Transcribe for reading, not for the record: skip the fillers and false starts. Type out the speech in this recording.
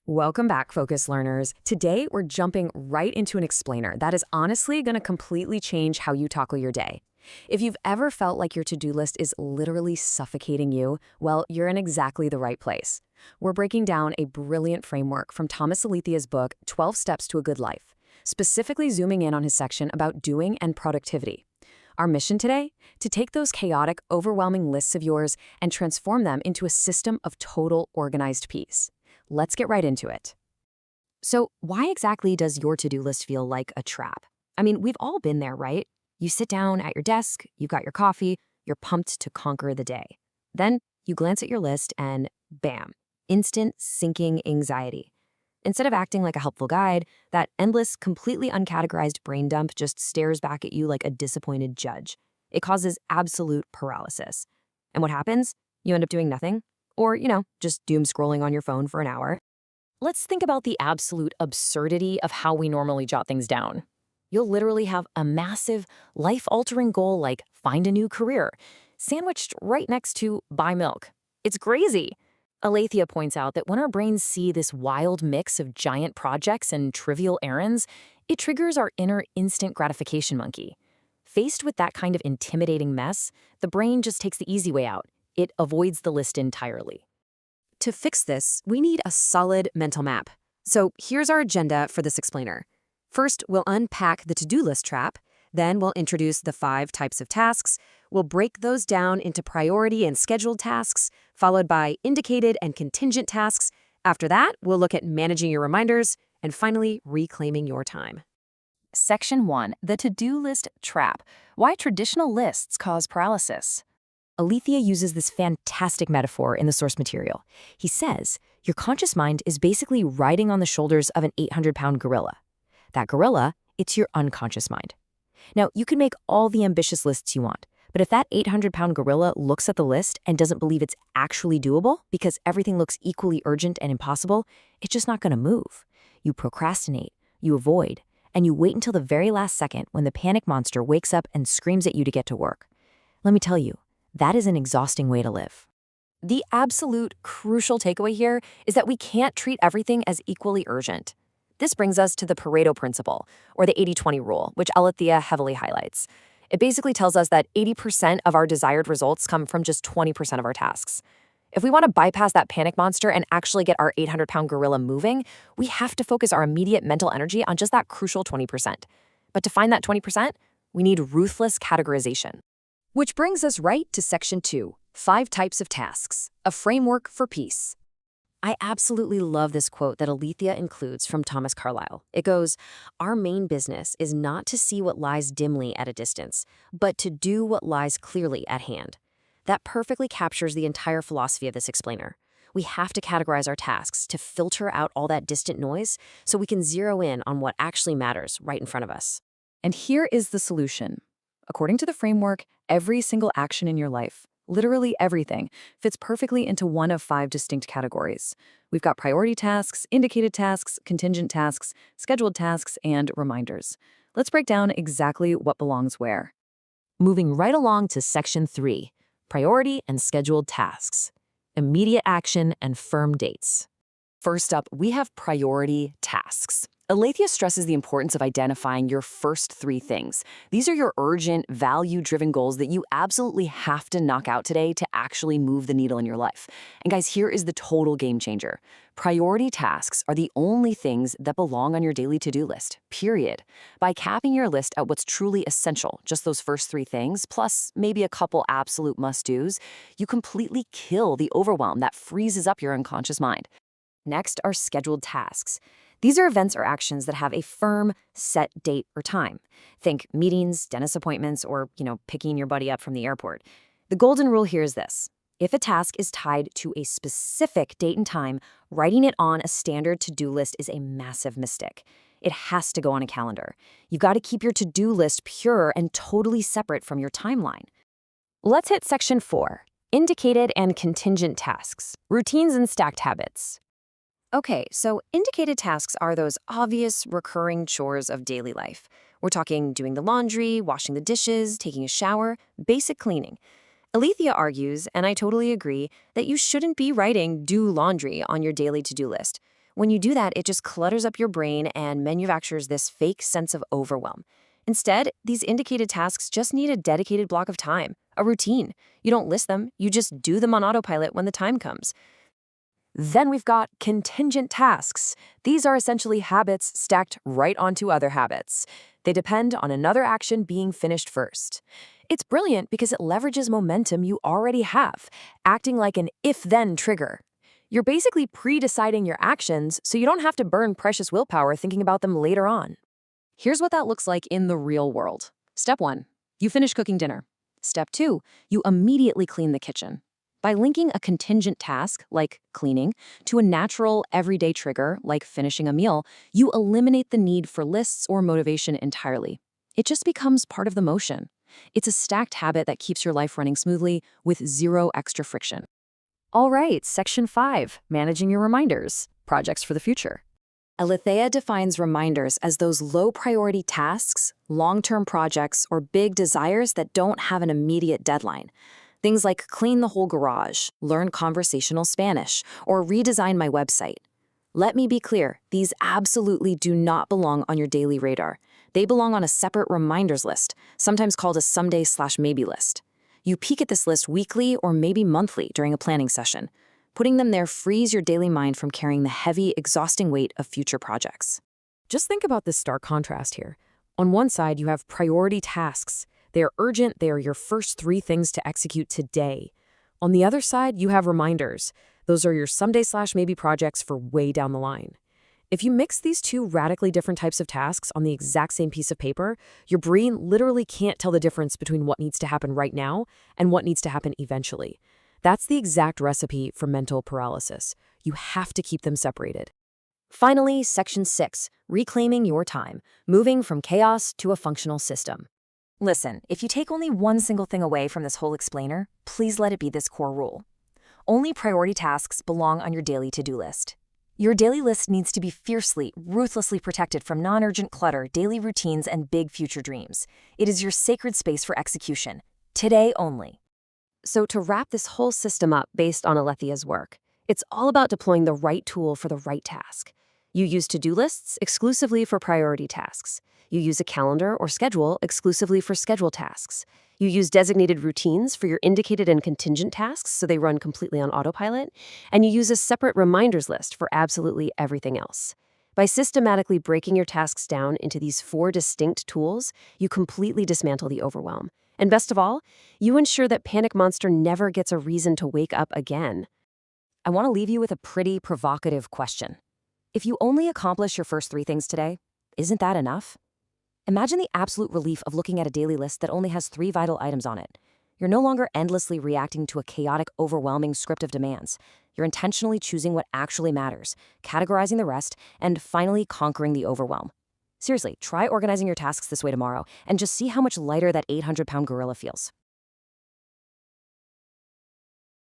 Welcome back, Focus Learners. Today, we're jumping right into an explainer that is honestly going to completely change how you tackle your day. If you've ever felt like your to-do list is literally suffocating you, well, you're in exactly the right place. We're breaking down a brilliant framework from Thomas Alethia's book, 12 Steps to a Good Life, specifically zooming in on his section about doing and productivity. Our mission today? To take those chaotic, overwhelming lists of yours and transform them into a system of total organized peace. Let's get right into it. So, why exactly does your to-do list feel like a trap? I mean, we've all been there, right? You sit down at your desk, you've got your coffee, you're pumped to conquer the day. Then you glance at your list and bam, instant sinking anxiety. Instead of acting like a helpful guide, that endless, completely uncategorized brain dump just stares back at you like a disappointed judge. It causes absolute paralysis. And what happens? You end up doing nothing. Or, just doom scrolling on your phone for an hour. Let's think about the absolute absurdity of how we normally jot things down. You'll literally have a massive, life-altering goal like find a new career, sandwiched right next to buy milk. It's crazy. Alethea points out that when our brains see this wild mix of giant projects and trivial errands, it triggers our inner instant gratification monkey. Faced with that kind of intimidating mess, the brain just takes the easy way out. It avoids the list entirely. To fix this, we need a solid mental map. So here's our agenda for this explainer. First, we'll unpack the to-do list trap. Then we'll introduce the 5 types of tasks. We'll break those down into priority and scheduled tasks, followed by indicated and contingent tasks. After that, we'll look at managing your reminders, and finally, reclaiming your time. Section 1, the to-do list trap. Why traditional lists cause paralysis. Alethea uses this fantastic metaphor in the source material. He says, your conscious mind is basically riding on the shoulders of an 800-pound gorilla. That gorilla, it's your unconscious mind. Now, you can make all the ambitious lists you want, but if that 800-pound gorilla looks at the list and doesn't believe it's actually doable because everything looks equally urgent and impossible, it's just not going to move. You procrastinate, you avoid, and you wait until the very last second when the panic monster wakes up and screams at you to get to work. Let me tell you, that is an exhausting way to live. The absolute crucial takeaway here is that we can't treat everything as equally urgent. This brings us to the Pareto principle, or the 80-20 rule, which Alethea heavily highlights. It basically tells us that 80% of our desired results come from just 20% of our tasks. If we want to bypass that panic monster and actually get our 800-pound gorilla moving, we have to focus our immediate mental energy on just that crucial 20%. But to find that 20%, we need ruthless categorization. Which brings us right to Section 2, 5 types of tasks, a framework for peace. I absolutely love this quote that Alethea includes from Thomas Carlyle. It goes, our main business is not to see what lies dimly at a distance, but to do what lies clearly at hand. That perfectly captures the entire philosophy of this explainer. We have to categorize our tasks to filter out all that distant noise so we can zero in on what actually matters right in front of us. And here is the solution. According to the framework, every single action in your life, literally everything, fits perfectly into one of 5 distinct categories. We've got priority tasks, indicated tasks, contingent tasks, scheduled tasks, and reminders. Let's break down exactly what belongs where. Moving right along to Section 3, priority and scheduled tasks, immediate action and firm dates. First up, we have priority tasks. Alethea stresses the importance of identifying your first 3 things. These are your urgent, value-driven goals that you absolutely have to knock out today to actually move the needle in your life. And guys, here is the total game changer. Priority tasks are the only things that belong on your daily to-do list, period. By capping your list at what's truly essential, just those first 3 things, plus maybe a couple absolute must-dos, you completely kill the overwhelm that freezes up your unconscious mind. Next are scheduled tasks. These are events or actions that have a firm, set date or time. Think meetings, dentist appointments, or, picking your buddy up from the airport. The golden rule here is this. If a task is tied to a specific date and time, writing it on a standard to-do list is a massive mistake. It has to go on a calendar. You've got to keep your to-do list pure and totally separate from your timeline. Let's hit Section 4, indicated and contingent tasks, routines and stacked habits. Okay, so indicated tasks are those obvious, recurring chores of daily life. We're talking doing the laundry, washing the dishes, taking a shower, basic cleaning. Alethea argues, and I totally agree, that you shouldn't be writing "do laundry" on your daily to-do list. When you do that, it just clutters up your brain and manufactures this fake sense of overwhelm. Instead, these indicated tasks just need a dedicated block of time, a routine. You don't list them, you just do them on autopilot when the time comes. Then we've got contingent tasks. These are essentially habits stacked right onto other habits. They depend on another action being finished first. It's brilliant because it leverages momentum you already have, acting like an if-then trigger. You're basically pre-deciding your actions so you don't have to burn precious willpower thinking about them later on. Here's what that looks like in the real world. Step 1. You finish cooking dinner. Step 2. You immediately clean the kitchen. By linking a contingent task, like cleaning, to a natural, everyday trigger, like finishing a meal, you eliminate the need for lists or motivation entirely. It just becomes part of the motion. It's a stacked habit that keeps your life running smoothly with zero extra friction. All right, Section 5, Managing Your Reminders, Projects for the Future. Alethea defines reminders as those low-priority tasks, long-term projects, or big desires that don't have an immediate deadline. Things like clean the whole garage, learn conversational Spanish, or redesign my website. Let me be clear, these absolutely do not belong on your daily radar. They belong on a separate reminders list, sometimes called a someday/maybe list. You peek at this list weekly or maybe monthly during a planning session. Putting them there frees your daily mind from carrying the heavy, exhausting weight of future projects. Just think about this stark contrast here. On one side, you have priority tasks. They are urgent, they are your first 3 things to execute today. On the other side, you have reminders. Those are your someday/maybe projects for way down the line. If you mix these two radically different types of tasks on the exact same piece of paper, your brain literally can't tell the difference between what needs to happen right now and what needs to happen eventually. That's the exact recipe for mental paralysis. You have to keep them separated. Finally, Section 6, Reclaiming Your Time, Moving from Chaos to a Functional System. Listen, if you take only one single thing away from this whole explainer, please let it be this core rule. Only priority tasks belong on your daily to-do list. Your daily list needs to be fiercely, ruthlessly protected from non-urgent clutter, daily routines, and big future dreams. It is your sacred space for execution, today only. So to wrap this whole system up based on Alethea's work, it's all about deploying the right tool for the right task. You use to-do lists exclusively for priority tasks. You use a calendar or schedule exclusively for schedule tasks. You use designated routines for your indicated and contingent tasks so they run completely on autopilot. And you use a separate reminders list for absolutely everything else. By systematically breaking your tasks down into these 4 distinct tools, you completely dismantle the overwhelm. And best of all, you ensure that Panic Monster never gets a reason to wake up again. I want to leave you with a pretty provocative question. If you only accomplish your first 3 things today, isn't that enough? Imagine the absolute relief of looking at a daily list that only has 3 vital items on it. You're no longer endlessly reacting to a chaotic, overwhelming script of demands. You're intentionally choosing what actually matters, categorizing the rest, and finally conquering the overwhelm. Seriously, try organizing your tasks this way tomorrow and just see how much lighter that 800-pound gorilla feels.